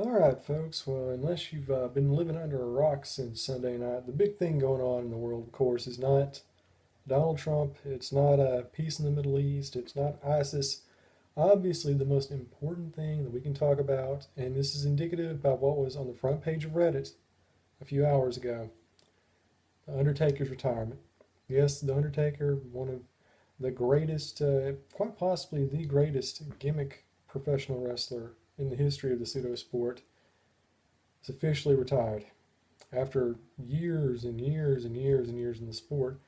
Alright, folks, well, unless you've been living under a rock since Sunday night, the big thing going on in the world, of course, is not Donald Trump, it's not peace in the Middle East, it's not ISIS. Obviously, the most important thing that we can talk about, and this is indicative about what was on the front page of Reddit a few hours ago, the Undertaker's retirement. Yes, the Undertaker, one of the greatest, quite possibly the greatest gimmick professional wrestler in the history of the pseudo sport, is officially retired after years and years and years and years in the sport.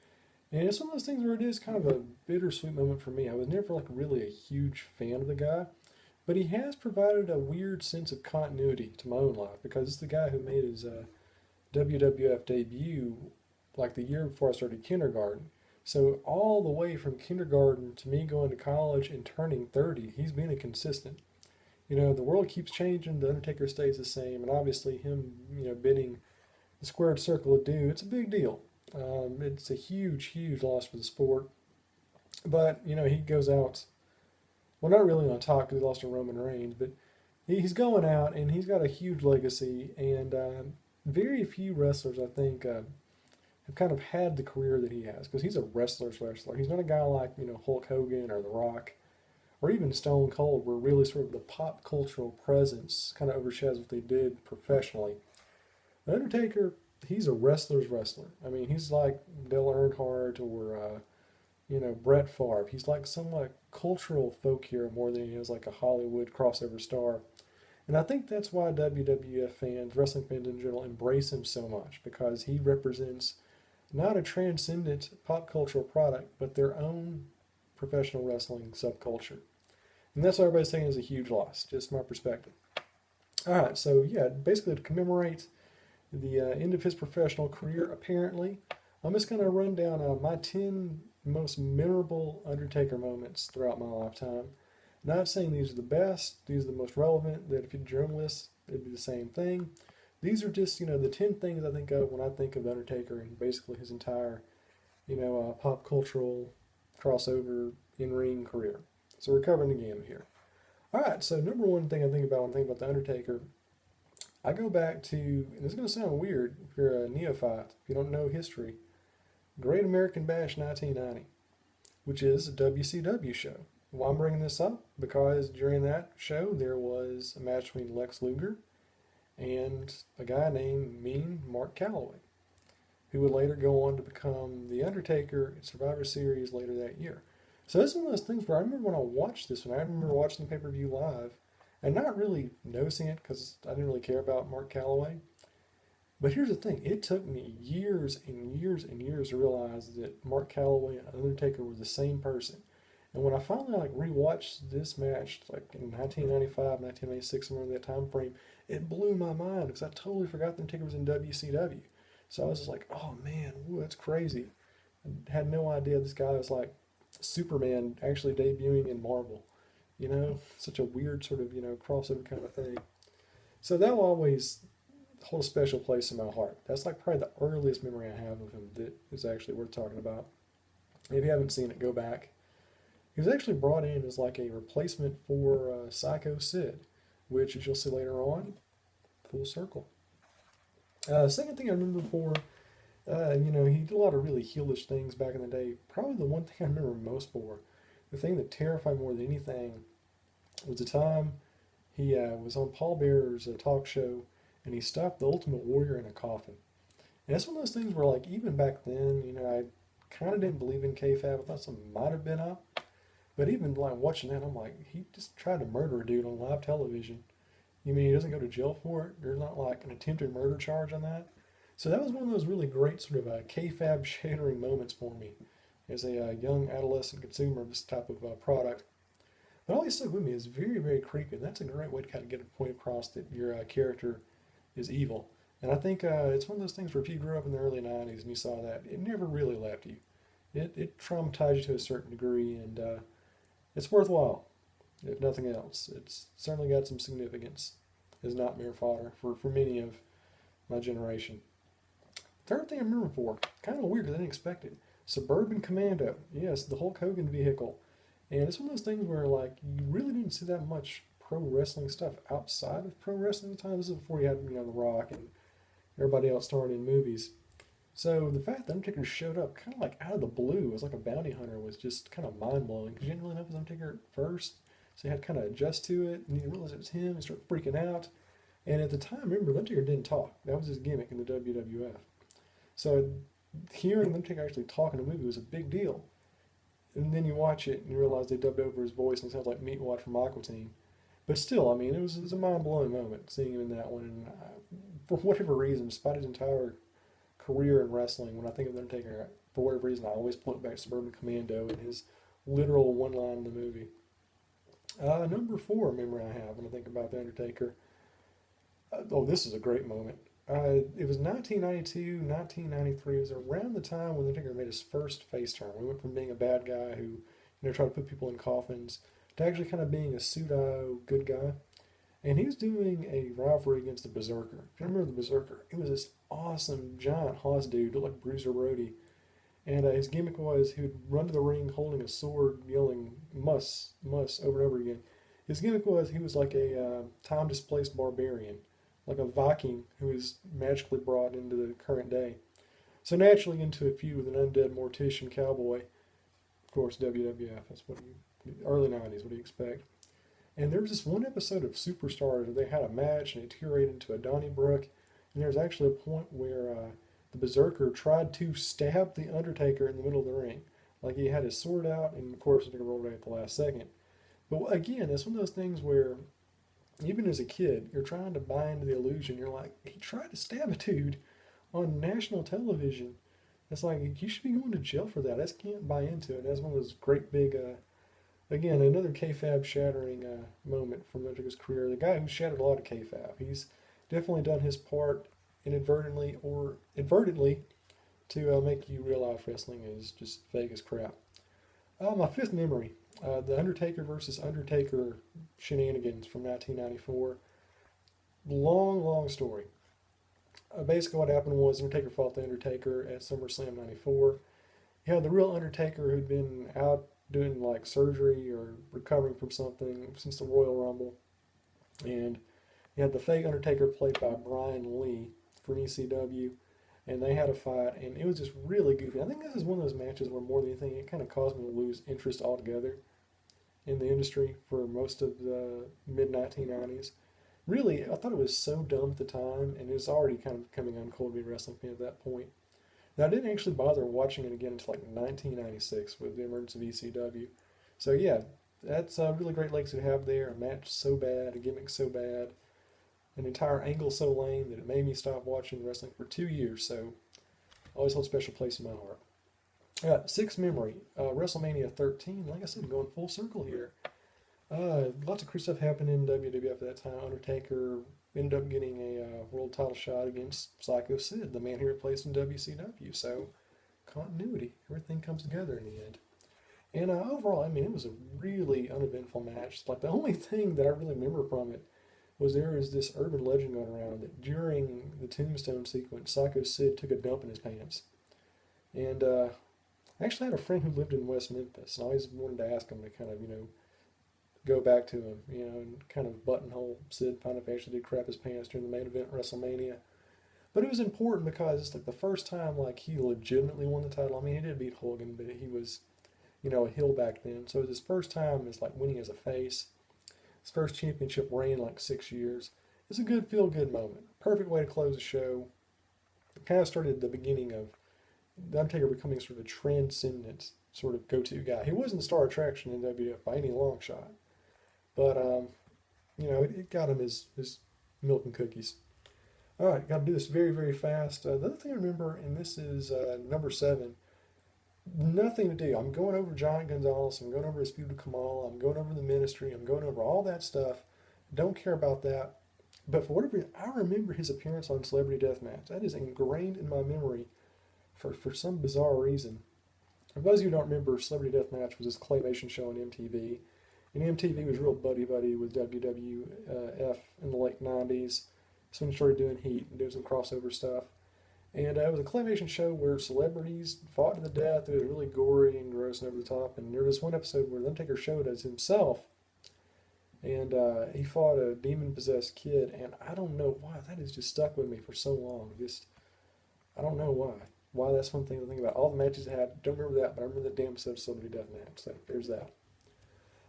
And it's one of those things where it is kind of a bittersweet moment for me. I was never like really a huge fan of the guy, but he has provided a weird sense of continuity to my own life because it's the guy who made his WWF debut like the year before I started kindergarten. So all the way from kindergarten to me going to college and turning 30, he's been a consistent. The world keeps changing, the Undertaker stays the same, and obviously him, bidding the squared circle adieu, it's a big deal. It's a huge, huge loss for the sport. But, he goes out, well, not really on top because he lost to Roman Reigns, but he's going out and he's got a huge legacy, and very few wrestlers, I think, have kind of had the career that he has because he's a wrestler's wrestler. He's not a guy like, Hulk Hogan or The Rock or even Stone Cold, where really sort of the pop cultural presence kind of overshadows what they did professionally. The Undertaker, he's a wrestler's wrestler. I mean, he's like Dale Earnhardt or Brett Favre. He's like some like cultural folk hero more than he is like a Hollywood crossover star. And I think that's why WWF fans, wrestling fans in general, embrace him so much because he represents not a transcendent pop cultural product, but their own professional wrestling subculture. And that's why everybody's saying is a huge loss, just my perspective. All right, so yeah, basically to commemorate the end of his professional career, apparently, I'm just going to run down my 10 most memorable Undertaker moments throughout my lifetime. Not saying these are the best, these are the most relevant, that if you did your own list, it'd be the same thing. These are just, the 10 things I think of when I think of Undertaker and basically his entire, pop cultural crossover in-ring career. So we're covering the gamut here. All right, so number one thing I think about when I think about The Undertaker, I go back to, and it's going to sound weird if you're a neophyte, if you don't know history, Great American Bash 1990, which is a WCW show. Why I'm bringing this up? Because during that show, there was a match between Lex Luger and a guy named Mean Mark Calloway, who would later go on to become The Undertaker in Survivor Series later that year. So this is one of those things where I remember when I watched this one, I remember watching the pay-per-view live and not really noticing it because I didn't really care about Mark Calloway. But here's the thing, it took me years and years and years to realize that Mark Calloway and Undertaker were the same person. And when I finally like rewatched this match, like in 1995, 1996, somewhere in that time frame, it blew my mind because I totally forgot the Undertaker was in WCW. So I was just like, oh man, woo, that's crazy. I had no idea this guy was like Superman actually debuting in Marvel. Such a weird sort of, crossover kind of thing. So that will always hold a special place in my heart. That's like probably the earliest memory I have of him that is actually worth talking about. If you haven't seen it, go back. He was actually brought in as like a replacement for Psycho Sid, which, as you'll see later on, full circle. Second thing I remember for, he did a lot of really heelish things back in the day. Probably the one thing I remember most for, the thing that terrified me more than anything, was the time he was on Paul Bearer's talk show and he stuffed the Ultimate Warrior in a coffin. And it's one of those things where, like, even back then, I kind of didn't believe in kayfabe. I thought something might have been up. But even like watching that, I'm like, he just tried to murder a dude on live television. You mean he doesn't go to jail for it? There's not like an attempted murder charge on that. So that was one of those really great sort of kayfabe shattering moments for me as a young adolescent consumer of this type of product. But always stuck with me is very, very creepy. And that's a great way to kind of get a point across that your character is evil. And I think it's one of those things where if you grew up in the early 90s and you saw that, it never really left you. It traumatized you to a certain degree, and it's worthwhile, if nothing else. It's certainly got some significance as nightmare fodder for many of my generation. Third thing I remember for, kind of weird because I didn't expect it. Suburban Commando. Yes, the Hulk Hogan vehicle. And it's one of those things where like you really didn't see that much pro wrestling stuff outside of pro wrestling at the time. This is before you had, The Rock and everybody else starring in movies. So the fact that Undertaker showed up kind of like out of the blue as like a bounty hunter was just kind of mind blowing because you didn't really know it was Undertaker at first. So you had to kind of adjust to it, and you realize it was him and start freaking out. And at the time, remember, Undertaker didn't talk. That was his gimmick in the WWF. So hearing Undertaker actually talk in a movie was a big deal. And then you watch it and you realize they dubbed over his voice and it sounds like Meat Watch from Aqua Teen. But still, I mean, it was a mind blowing moment seeing him in that one. And for whatever reason, despite his entire career in wrestling, when I think of Undertaker, for whatever reason, I always float back to Suburban Commando and his literal one line in the movie. Number 4 memory I have when I think about the Undertaker. This is a great moment. It was 1992, 1993. It was around the time when Undertaker made his first face turn. We went from being a bad guy who, tried to put people in coffins to actually kind of being a pseudo good guy. And he was doing a rivalry against the Berserker. If you remember the Berserker, it was this awesome giant hoss dude, looked like Bruiser Brody. And his gimmick was he would run to the ring holding a sword, yelling "muss, muss" over and over again. His gimmick was he was like a time-displaced barbarian, like a Viking who was magically brought into the current day. So naturally into a feud with an undead mortician cowboy. Of course, WWF, that's what early 90s, what do you expect? And there was this one episode of Superstars where they had a match and it deteriorated into a Donnybrook. And there was actually a point where the Berserker tried to stab the Undertaker in the middle of the ring. Like he had his sword out, and of course, Undertaker rolled right at the last second. But again, it's one of those things where, even as a kid, you're trying to buy into the illusion. You're like, he tried to stab a dude on national television. It's like, you should be going to jail for that. I just can't buy into it. That's one of those great big, again, another kayfabe shattering moment from Undertaker's career. The guy who shattered a lot of kayfabe. He's definitely done his part inadvertently or advertently to make you realize wrestling is just fake as crap. My 5th memory, the Undertaker versus Undertaker shenanigans from 1994. Long, long story. Basically what happened was Undertaker fought the Undertaker at SummerSlam 94. You had the real Undertaker who'd been out doing like surgery or recovering from something since the Royal Rumble. And you had the fake Undertaker played by Brian Lee from ECW, and they had a fight, and it was just really goofy. I think this is one of those matches where more than anything, it kind of caused me to lose interest altogether in the industry for most of the mid-1990s. Really, I thought it was so dumb at the time, and it was already kind of becoming uncool to be a wrestling fan at that point. Now, I didn't actually bother watching it again until like 1996 with the emergence of ECW. So yeah, that's a really great legacy to have there. A match so bad, a gimmick so bad, an entire angle so lame that it made me stop watching wrestling for 2 years, so I always hold a special place in my heart. 6th memory, WrestleMania 13. Like I said, going full circle here. Lots of cool stuff happened in WWF at that time. Undertaker ended up getting a world title shot against Psycho Sid, the man he replaced in WCW. So, continuity. Everything comes together in the end. And overall, I mean, it was a really uneventful match. Like, the only thing that I really remember from it was there is this urban legend going around that during the tombstone sequence, Psycho Sid took a dump in his pants. And I actually had a friend who lived in West Memphis, and I always wanted to ask him to kind of, go back to him, and kind of buttonhole Sid, find if he actually did crap his pants during the main event at WrestleMania. But it was important because it's like the first time like he legitimately won the title. I mean, he did beat Hogan, but he was, a heel back then. So it was his first time as like winning as a face. His first championship reign in like 6 years. It's a good feel-good moment. Perfect way to close the show. It kind of started the beginning of The Undertaker becoming sort of a transcendent sort of go-to guy. He wasn't the star attraction in WWF by any long shot. But, it got him his milk and cookies. All right, got to do this very, very fast. The other thing I remember, and this is number 7, nothing to do. I'm going over Giant Gonzalez. I'm going over his feud with Kamala. I'm going over the ministry. I'm going over all that stuff. Don't care about that. But for whatever reason, I remember his appearance on Celebrity Deathmatch. That is ingrained in my memory for some bizarre reason. For those of you who don't remember, Celebrity Deathmatch was this claymation show on MTV. And MTV was real buddy-buddy with WWF in the late 90s. That's when he started doing Heat and doing some crossover stuff. And it was a claymation show where celebrities fought to the death. It was really gory and gross and over the top. And there was one episode where The Undertaker showed as himself And he fought a demon-possessed kid, and I don't know why. That has just stuck with me for so long. Just, I don't know why. Why that's one thing to think about. All the matches I had, don't remember that, but I remember the damn Celebrity Death match. So there's that.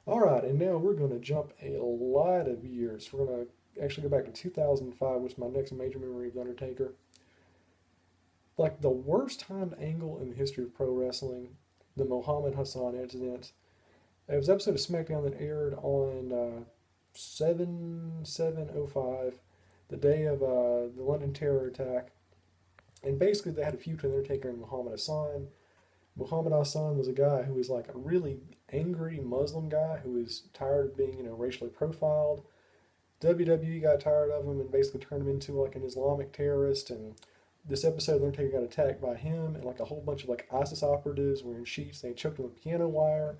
All right, and now we're going to jump a lot of years. We're going to actually go back to 2005, which is my next major memory of The Undertaker. Like the worst timed angle in the history of pro wrestling, the Muhammad Hassan incident. It was an episode of SmackDown that aired on 7/7/05, the day of the London terror attack. And basically, they had a feud between Undertaker and Muhammad Hassan. Muhammad Hassan was a guy who was like a really angry Muslim guy who was tired of being, racially profiled. WWE got tired of him and basically turned him into like an Islamic terrorist. And this episode, the Undertaker got attacked by him and like a whole bunch of like ISIS operatives wearing sheets. They choked him with piano wire.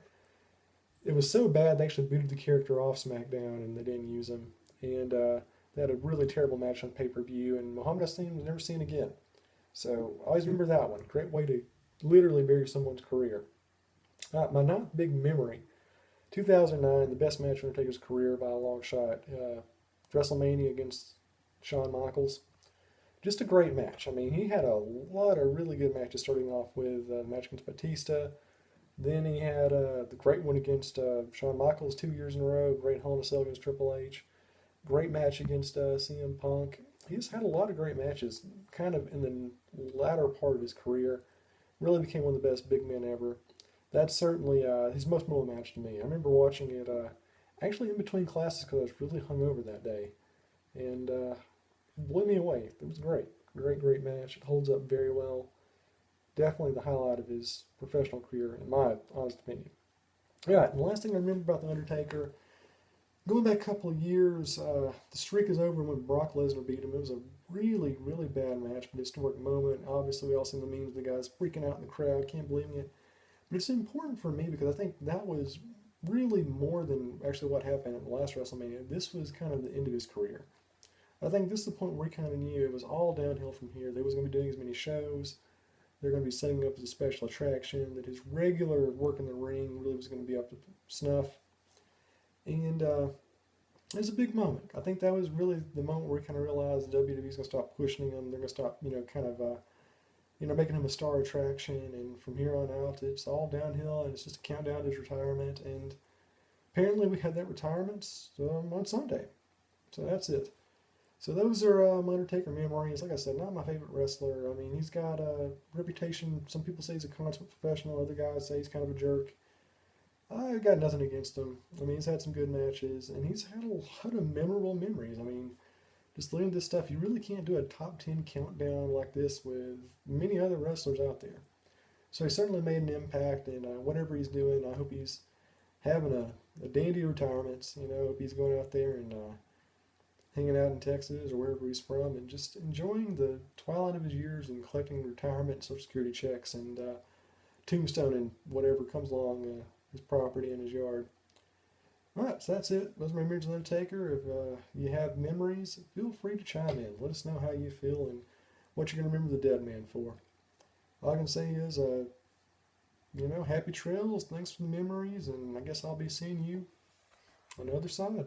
It was so bad they actually booted the character off SmackDown and they didn't use him. And they had a really terrible match on pay-per-view. And Muhammad Hassan was never seen again. So I always remember that one. Great way to literally bury someone's career. My ninth big memory, 2009, the best match in Undertaker's career by a long shot. WrestleMania against Shawn Michaels. Just a great match. I mean, he had a lot of really good matches, starting off with the match against Batista. Then he had the great one against Shawn Michaels 2 years in a row. Great Hell in a Cell against Triple H. Great match against CM Punk. He's had a lot of great matches, kind of in the latter part of his career. Really became one of the best big men ever. That's certainly his most memorable match to me. I remember watching it actually in between classes because I was really hungover that day. And it blew me away. It was great. Great match. It holds up very well. Definitely the highlight of his professional career, in my honest opinion. All right, and the last thing I remember about The Undertaker, going back a couple of years, the streak is over when Brock Lesnar beat him. It was a really bad match, but historic moment. Obviously, we all seen the memes of the guys freaking out in the crowd, can't believe it. But it's important for me because I think that was really more than actually what happened at the last WrestleMania. This was kind of the end of his career. I think this is the point where he kind of knew it was all downhill from here. They wasn't going to be doing as many shows. They're going to be setting up as a special attraction, that his regular work in the ring really was going to be up to snuff. And it was a big moment. I think that was really the moment where he kind of realized the WWE's going to stop pushing him. They're going to stop, making him a star attraction. And from here on out, it's all downhill, and it's just a countdown to his retirement. And apparently we had that retirement on Sunday. So that's it. So those are my Undertaker memories. Like I said, not my favorite wrestler. I mean, he's got a reputation. Some people say he's a consummate professional. Other guys say he's kind of a jerk. I got nothing against him. I mean, he's had some good matches, and he's had a lot of memorable memories. I mean, just looking at this stuff, you really can't do a top 10 countdown like this with many other wrestlers out there. So he certainly made an impact, and whatever he's doing, I hope he's having a dandy retirement. I hope he's going out there and hanging out in Texas or wherever he's from and just enjoying the twilight of his years and collecting retirement Social Security checks and tombstone and whatever comes along his property and his yard. All right, so that's it. Those are my memories of The Undertaker. If you have memories, feel free to chime in. Let us know how you feel and what you're going to remember the dead man for. All I can say is, happy trails. Thanks for the memories, and I guess I'll be seeing you on the other side.